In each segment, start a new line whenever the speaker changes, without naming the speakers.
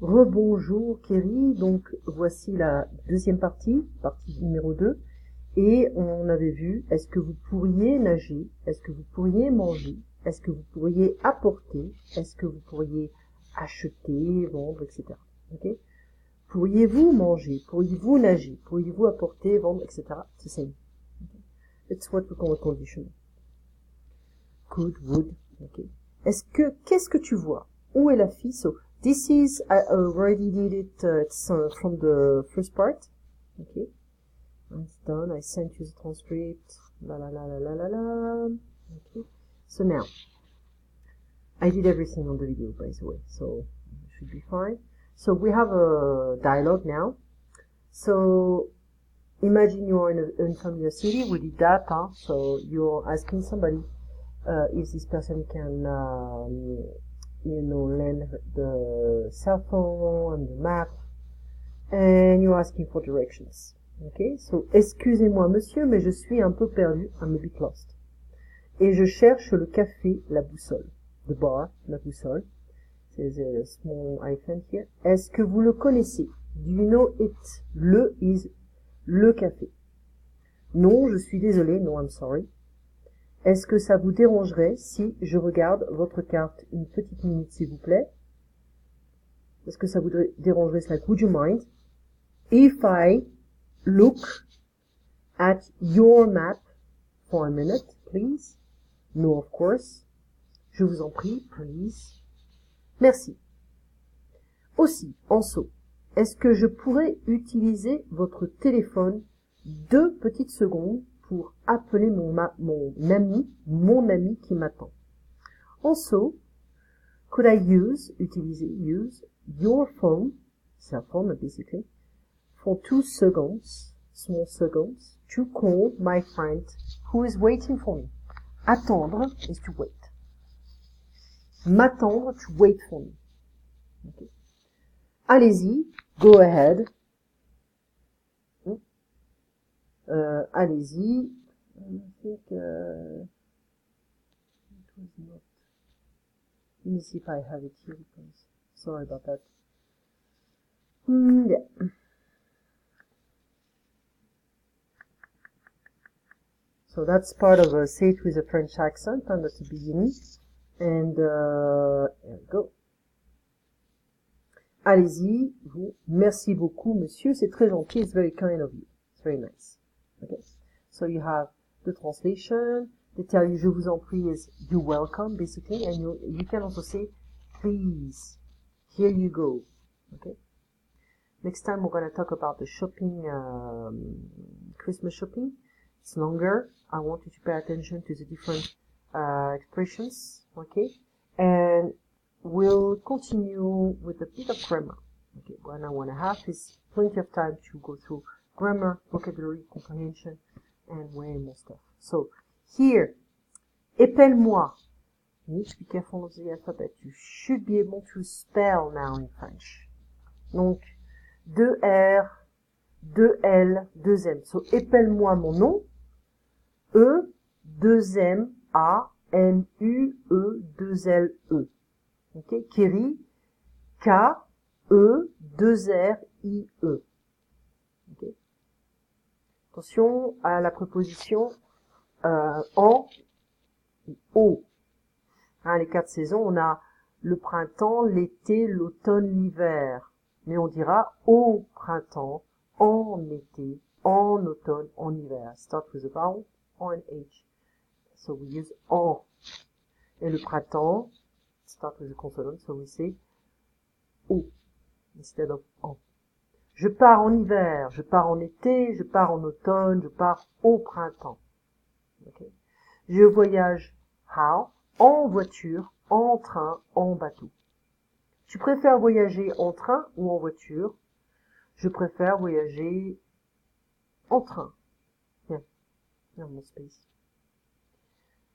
Rebonjour Kerry, donc voici la deuxième partie numéro 2, et on avait vu, est-ce que vous pourriez nager, est-ce que vous pourriez manger, est-ce que vous pourriez apporter, est-ce que vous pourriez acheter, vendre, etc. Okay? Pourriez-vous manger, pourriez-vous nager, pourriez-vous apporter, vendre, etc. C'est ça. Okay? It's what we call a condition. Could, would, okay. Qu'est-ce que tu vois? Où est la fille? So, this is, I already did it, it's from the first part. Okay. It's done. I sent you the transcript. La la la la la la la. Okay. So now, I did everything on the video, by the way, so it should be fine. So we have a dialogue now. So, imagine you're in an unfamiliar city. We did that, huh? So you're asking somebody if this person can, lend the cell phone and the map, and you're asking for directions. Okay, so excusez-moi monsieur, mais je suis un peu perdu, I'm a bit lost. Et je cherche le café, la boussole. The bar, la boussole. There's a small hyphen here. Est-ce que vous le connaissez? Do you know it? Le is le café. Non, je suis désolé, no, I'm sorry. Est-ce que ça vous dérangerait si je regarde votre carte une petite minute, s'il vous plaît? Est-ce que ça vous dérangerait? C'est like, would you mind if I look at your map for a minute, please? No, of course. Je vous en prie, please. Merci. Aussi, en saut, est-ce que je pourrais utiliser votre téléphone 2 petites secondes pour appeler mon ami qui m'attend? Also, could I use your phone, cell phone basically, for 2 seconds, small seconds, to call my friend who is waiting for me? Attendre is to wait. M'attendre, to wait for me. Okay. Allez-y, go ahead. Allez-y. I think it was not. Let me see if I have it here. Sorry about that. Yeah. So that's part of a say it with a French accent, and at the beginning. And there we go. Allez-y, vous. Merci beaucoup, monsieur. C'est très gentil. It's very kind of you. It's very nice. Okay. So you have the translation. They tell you, je vous en prie is you're welcome, basically. And you can also say, please. Here you go. Okay. Next time we're going to talk about the shopping, Christmas shopping. It's longer. I want you to pay attention to the different expressions. Okay. And we'll continue with a bit of grammar. Okay, 1 hour and a half is plenty of time to go through grammar, vocabulary, comprehension, and way more stuff. So, here, épelle-moi. You need to be careful of the alphabet. You should be able to spell now in French. Donc, 2 R, 2 L, 2 M. So, épelle-moi mon nom. E, 2 M, A, N, U, E, 2 L, E. Okay, Kerry, K, E, 2 R, I, E. Okay. Attention à la préposition en, au. Hein, les 4 saisons, on a le printemps, l'été, l'automne, l'hiver. Mais on dira au printemps, en été, en automne, en hiver. Start with a vowel, or an H. So we use en. Et le printemps, start with a consonant, so we say au instead of en. Je pars en hiver, je pars en été, je pars en automne, je pars au printemps. Okay. Je voyage how? En voiture, en train, en bateau. Tu préfères voyager en train ou en voiture? Je préfère voyager en train. Yeah. Yeah, more space.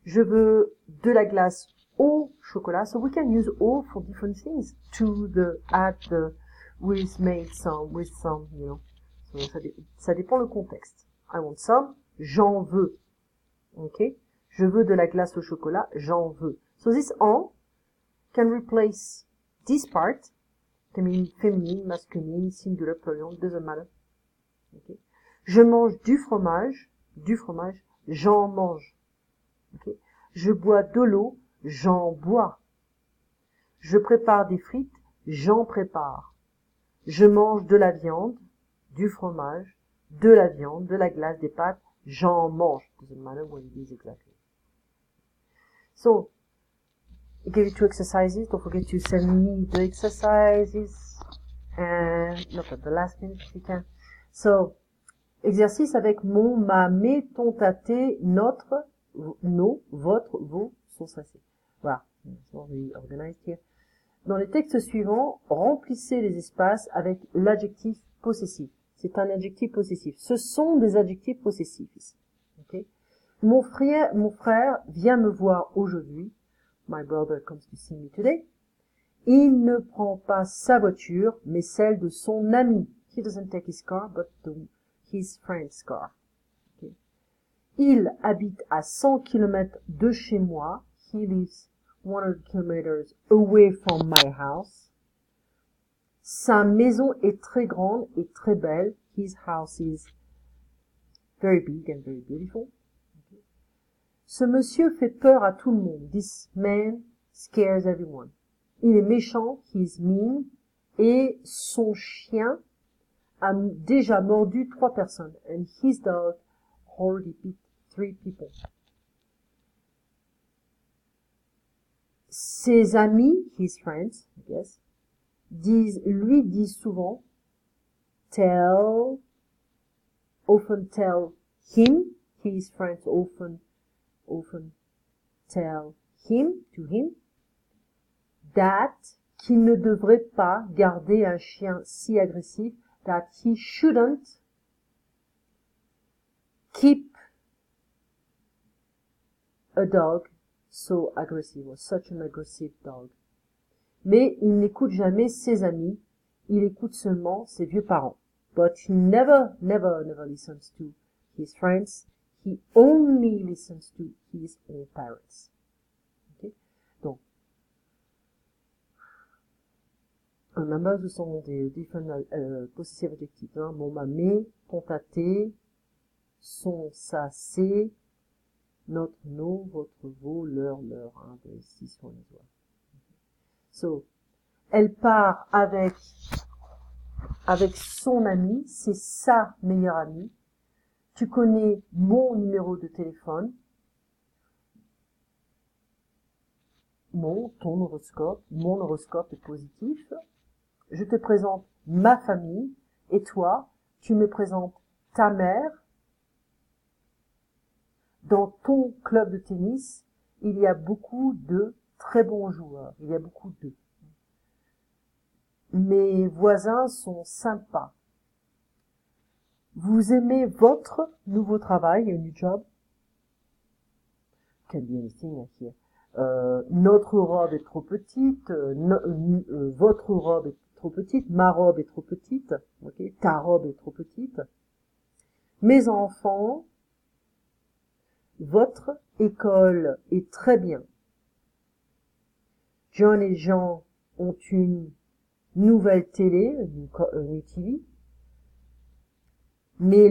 Je veux de la glace au chocolat. So we can use au for different things. To the, at the, with made some, with some, you know. So ça dépend le contexte. I want some, j'en veux. Okay? Je veux de la glace au chocolat, j'en veux. So this en can replace this part féminine, masculine, singular, plural, doesn't matter. Okay. Je mange du fromage, j'en mange. Okay. Je bois de l'eau, j'en bois. Je prépare des frites, j'en prépare. Je mange de la viande, du fromage, de la viande, de la glace, des pâtes, j'en mange. Doesn't matter what it is exactly. So, I gave you 2 exercises. Don't forget to send me the exercises. And not at the last minute if you can. So, exercice avec mon, ma, mes, ton, ta, tes, notre, nos, votre, vos, son, ça, c'est. Voilà. It's not really organized here. Dans les textes suivants, remplissez les espaces avec l'adjectif possessif. C'est un adjectif possessif. Ce sont des adjectifs possessifs ici. Okay? Mon frère vient me voir aujourd'hui. My brother comes to see me today. Il ne prend pas sa voiture, mais celle de son ami. He doesn't take his car, but his friend's car. Okay. Il habite à 100 km de chez moi. He lives 100 kilometers away from my house. Sa maison est très grande et très belle. His house is very big and very beautiful. Okay. Ce monsieur fait peur à tout le monde. This man scares everyone. Il est méchant, he is mean, et son chien a déjà mordu 3 personnes. And his dog already bit 3 people. Ses amis, his friends, I guess, lui disent souvent, often tell him, his friends often tell him, to him, that, qu'il ne devrait pas garder un chien si agressif, that he shouldn't keep a dog so aggressive, or such an aggressive dog. Mais il n'écoute jamais ses amis, il écoute seulement ses vieux parents. But he never listens to his friends, he only listens to his own parents. Okay? Donc, remember, ce sont des different possessive adjectives. Hein? Mon, ma, mes, ton, ta, tes, son, sa, c'est, notre, nos, votre, vos, leur, hein, de 6 on les voit. So, elle part avec son ami, c'est sa meilleure amie. Tu connais mon numéro de téléphone, ton horoscope, mon horoscope est positif. Je te présente ma famille, et toi, tu me présentes ta mère. Dans ton club de tennis, il y a beaucoup de très bons joueurs. Il y a beaucoup de. Mes voisins sont sympas. Vous aimez votre nouveau travail, a new job? Can be anything here. Notre robe est trop petite. Votre robe est trop petite. Ma robe est trop petite. Okay? Ta robe est trop petite. Mes enfants. Votre école est très bien. John et Jean ont une nouvelle télé, une TV, mais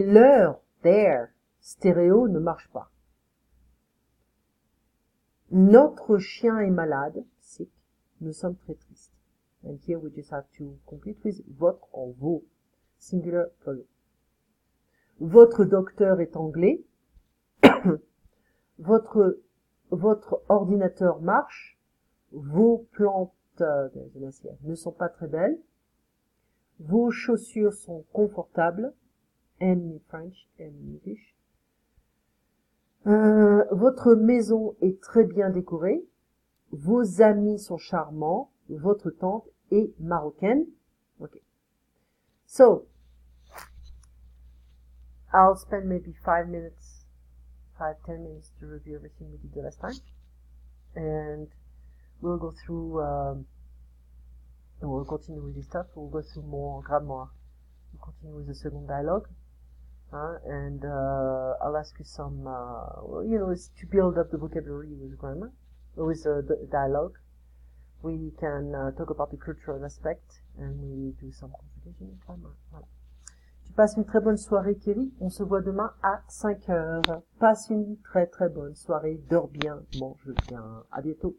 their stéréo ne marche pas. Notre chien est malade, sick, nous sommes très tristes. And here we just have to complete with votre or vos, singular plural. Votre docteur est anglais. Votre ordinateur marche. Vos plantes ne sont pas très belles. Vos chaussures sont confortables. And in French and in English. Votre maison est très bien décorée. Vos amis sont charmants. Votre tante est marocaine. Okay. So, I'll spend maybe 10 minutes to review everything we did the last time. And we'll go through, we'll continue with this stuff. We'll go through more grammar. We'll continue with the second dialogue. And I'll ask you some, it's to build up the vocabulary with grammar, with the dialogue. we can talk about the cultural aspect and we do some consultation. Voilà. Tu passes une très bonne soirée, Kelly. On se voit demain à 5 heures. Passe une très très bonne soirée. Dors bien, mange bien. À bientôt.